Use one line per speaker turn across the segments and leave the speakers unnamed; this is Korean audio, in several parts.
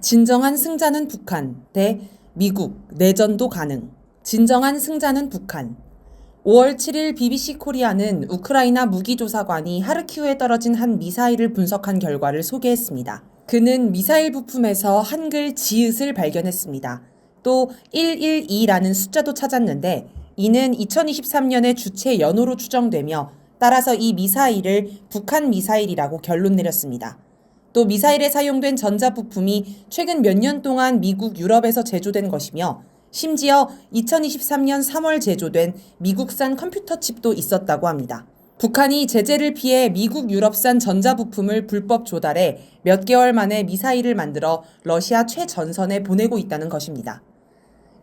진정한 승자는 북한 대 미국 내전도 가능. 진정한 승자는 북한. 5월 7일 BBC 코리아는 우크라이나 무기조사관이 하르키우에 떨어진 한 미사일을 분석한 결과를 소개했습니다. 그는 미사일 부품에서 한글 지읒을 발견했습니다. 또 112라는 숫자도 찾았는데 이는 2023년의 주체 연호로 추정되며 따라서 이 미사일을 북한 미사일이라고 결론 내렸습니다. 또 미사일에 사용된 전자부품이 최근 몇 년 동안 미국, 유럽에서 제조된 것이며 심지어 2023년 3월 제조된 미국산 컴퓨터 칩도 있었다고 합니다. 북한이 제재를 피해 미국, 유럽산 전자부품을 불법 조달해 몇 개월 만에 미사일을 만들어 러시아 최전선에 보내고 있다는 것입니다.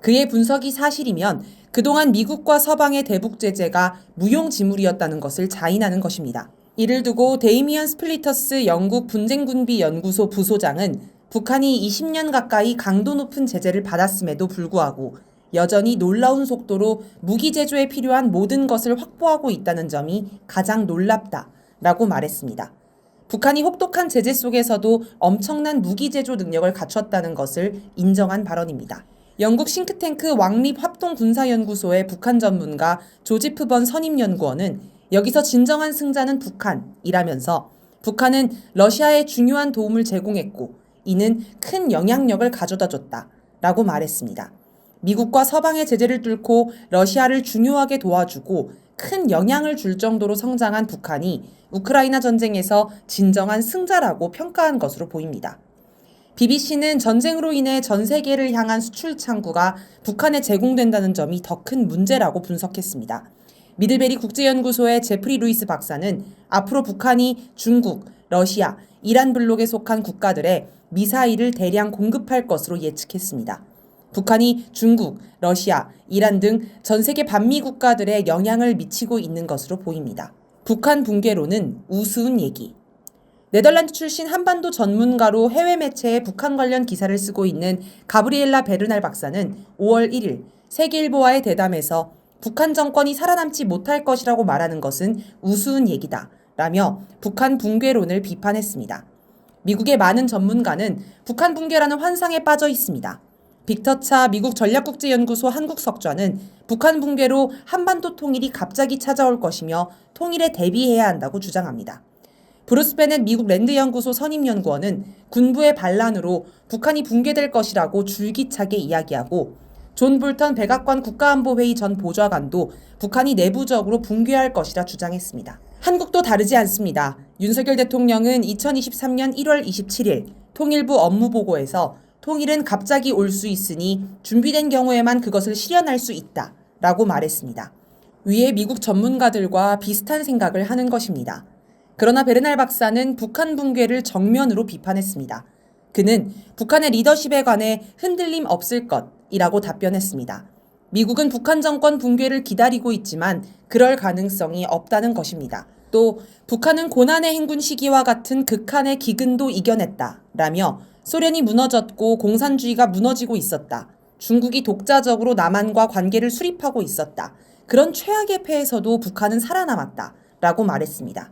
그의 분석이 사실이면 그동안 미국과 서방의 대북 제재가 무용지물이었다는 것을 자인하는 것입니다. 이를 두고 데이미언 스플리터스 영국 분쟁군비연구소 부소장은 북한이 20년 가까이 강도 높은 제재를 받았음에도 불구하고 여전히 놀라운 속도로 무기 제조에 필요한 모든 것을 확보하고 있다는 점이 가장 놀랍다라고 말했습니다. 북한이 혹독한 제재 속에서도 엄청난 무기 제조 능력을 갖췄다는 것을 인정한 발언입니다. 영국 싱크탱크 왕립합동군사연구소의 북한 전문가 조지프 번 선임연구원은 여기서 진정한 승자는 북한이라면서 북한은 러시아에 중요한 도움을 제공했고 이는 큰 영향력을 가져다 줬다라고 말했습니다. 미국과 서방의 제재를 뚫고 러시아를 중요하게 도와주고 큰 영향을 줄 정도로 성장한 북한이 우크라이나 전쟁에서 진정한 승자라고 평가한 것으로 보입니다. BBC는 전쟁으로 인해 전 세계를 향한 수출 창구가 북한에 제공된다는 점이 더 큰 문제라고 분석했습니다. 미들베리 국제연구소의 제프리 루이스 박사는 앞으로 북한이 중국, 러시아, 이란 블록에 속한 국가들에 미사일을 대량 공급할 것으로 예측했습니다. 북한이 중국, 러시아, 이란 등 전 세계 반미 국가들에 영향을 미치고 있는 것으로 보입니다. 북한 붕괴로는 우스운 얘기. 네덜란드 출신 한반도 전문가로 해외 매체에 북한 관련 기사를 쓰고 있는 가브리엘라 베르날 박사는 5월 1일 세계일보와의 대담에서 북한 정권이 살아남지 못할 것이라고 말하는 것은 우스운 얘기다 라며 북한 붕괴론을 비판했습니다. 미국의 많은 전문가는 북한 붕괴라는 환상에 빠져 있습니다. 빅터 차 미국 전략국제연구소 한국석좌는 북한 붕괴로 한반도 통일이 갑자기 찾아올 것이며 통일에 대비해야 한다고 주장합니다. 브루스 베넷 미국 랜드 연구소 선임연구원은 군부의 반란으로 북한이 붕괴될 것이라고 줄기차게 이야기하고 존 볼턴 백악관 국가안보회의 전 보좌관도 북한이 내부적으로 붕괴할 것이라 주장했습니다. 한국도 다르지 않습니다. 윤석열 대통령은 2023년 1월 27일 통일부 업무보고에서 통일은 갑자기 올 수 있으니 준비된 경우에만 그것을 실현할 수 있다 라고 말했습니다. 위에 미국 전문가들과 비슷한 생각을 하는 것입니다. 그러나 베르날 박사는 북한 붕괴를 정면으로 비판했습니다. 그는 북한의 리더십에 관해 흔들림 없을 것이라고 답변했습니다. 미국은 북한 정권 붕괴를 기다리고 있지만 그럴 가능성이 없다는 것입니다. 또 북한은 고난의 행군 시기와 같은 극한의 기근도 이겨냈다라며 소련이 무너졌고 공산주의가 무너지고 있었다. 중국이 독자적으로 남한과 관계를 수립하고 있었다. 그런 최악의 패에서도 북한은 살아남았다라고 말했습니다.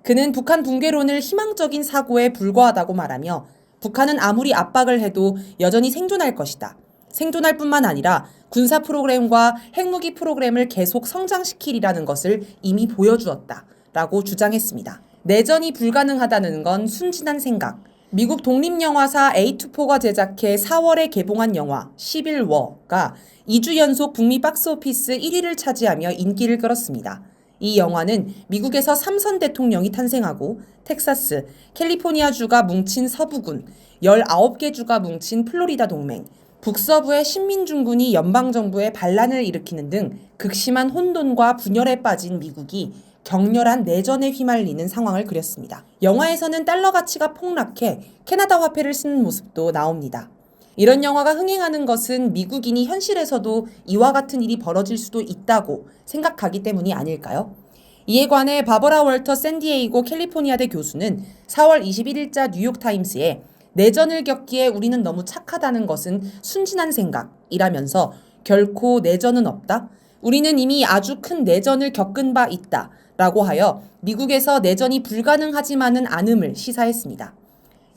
그는 북한 붕괴론을 희망적인 사고에 불과하다고 말하며 북한은 아무리 압박을 해도 여전히 생존할 것이다. 생존할 뿐만 아니라 군사 프로그램과 핵무기 프로그램을 계속 성장시키리라는 것을 이미 보여주었다. 라고 주장했습니다. 내전이 불가능하다는 건 순진한 생각. 미국 독립영화사 A24가 제작해 4월에 개봉한 영화 시빌워가 2주 연속 북미 박스오피스 1위를 차지하며 인기를 끌었습니다. 이 영화는 미국에서 3선 대통령이 탄생하고 텍사스, 캘리포니아주가 뭉친 서부군, 19개 주가 뭉친 플로리다 동맹, 북서부의 신민중군이 연방정부에 반란을 일으키는 등 극심한 혼돈과 분열에 빠진 미국이 격렬한 내전에 휘말리는 상황을 그렸습니다. 영화에서는 달러 가치가 폭락해 캐나다 화폐를 쓰는 모습도 나옵니다. 이런 영화가 흥행하는 것은 미국인이 현실에서도 이와 같은 일이 벌어질 수도 있다고 생각하기 때문이 아닐까요? 이에 관해 바버라 월터 샌디에이고 캘리포니아대 교수는 4월 21일자 뉴욕타임스에 내전을 겪기에 우리는 너무 착하다는 것은 순진한 생각이라면서 결코 내전은 없다. 우리는 이미 아주 큰 내전을 겪은 바 있다. 라고 하여 미국에서 내전이 불가능하지만은 않음을 시사했습니다.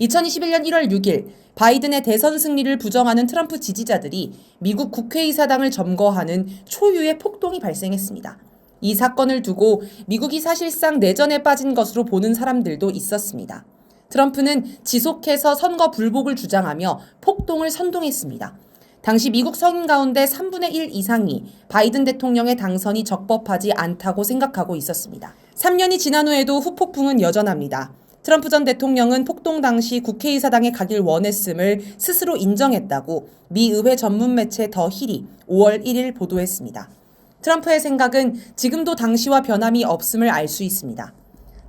2021년 1월 6일 바이든의 대선 승리를 부정하는 트럼프 지지자들이 미국 국회의사당을 점거하는 초유의 폭동이 발생했습니다. 이 사건을 두고 미국이 사실상 내전에 빠진 것으로 보는 사람들도 있었습니다. 트럼프는 지속해서 선거 불복을 주장하며 폭동을 선동했습니다. 당시 미국 성인 가운데 3분의 1 이상이 바이든 대통령의 당선이 적법하지 않다고 생각하고 있었습니다. 3년이 지난 후에도 후폭풍은 여전합니다. 트럼프 전 대통령은 폭동 당시 국회의사당에 가길 원했음을 스스로 인정했다고 미 의회 전문 매체 더 힐이 5월 1일 보도했습니다. 트럼프의 생각은 지금도 당시와 변함이 없음을 알 수 있습니다.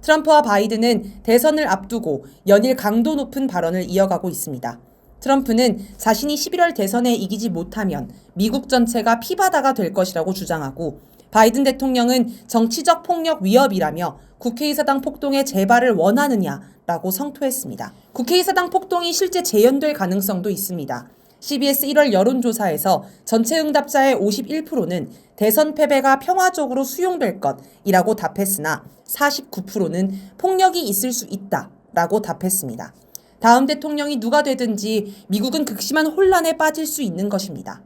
트럼프와 바이든은 대선을 앞두고 연일 강도 높은 발언을 이어가고 있습니다. 트럼프는 자신이 11월 대선에 이기지 못하면 미국 전체가 피바다가 될 것이라고 주장하고, 바이든 대통령은 정치적 폭력 위협이라며 국회의사당 폭동의 재발을 원하느냐라고 성토했습니다. 국회의사당 폭동이 실제 재현될 가능성도 있습니다. CBS 1월 여론조사에서 전체 응답자의 51%는 대선 패배가 평화적으로 수용될 것이라고 답했으나 49%는 폭력이 있을 수 있다라고 답했습니다. 다음 대통령이 누가 되든지 미국은 극심한 혼란에 빠질 수 있는 것입니다.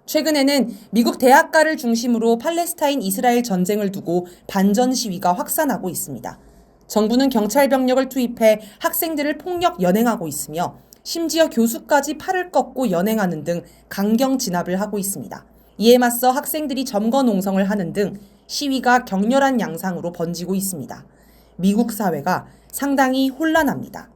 최근에는 미국 대학가를 중심으로 팔레스타인 이스라엘 전쟁을 두고 반전 시위가 확산하고 있습니다. 정부는 경찰 병력을 투입해 학생들을 폭력 연행하고 있으며 심지어 교수까지 팔을 꺾고 연행하는 등 강경 진압을 하고 있습니다. 이에 맞서 학생들이 점거 농성을 하는 등 시위가 격렬한 양상으로 번지고 있습니다. 미국 사회가 상당히 혼란합니다.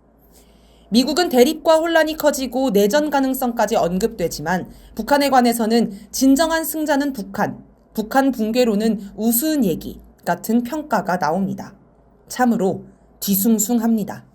미국은 대립과 혼란이 커지고 내전 가능성까지 언급되지만 북한에 관해서는 진정한 승자는 북한 붕괴로는 우스운 얘기 같은 평가가 나옵니다. 참으로 뒤숭숭합니다.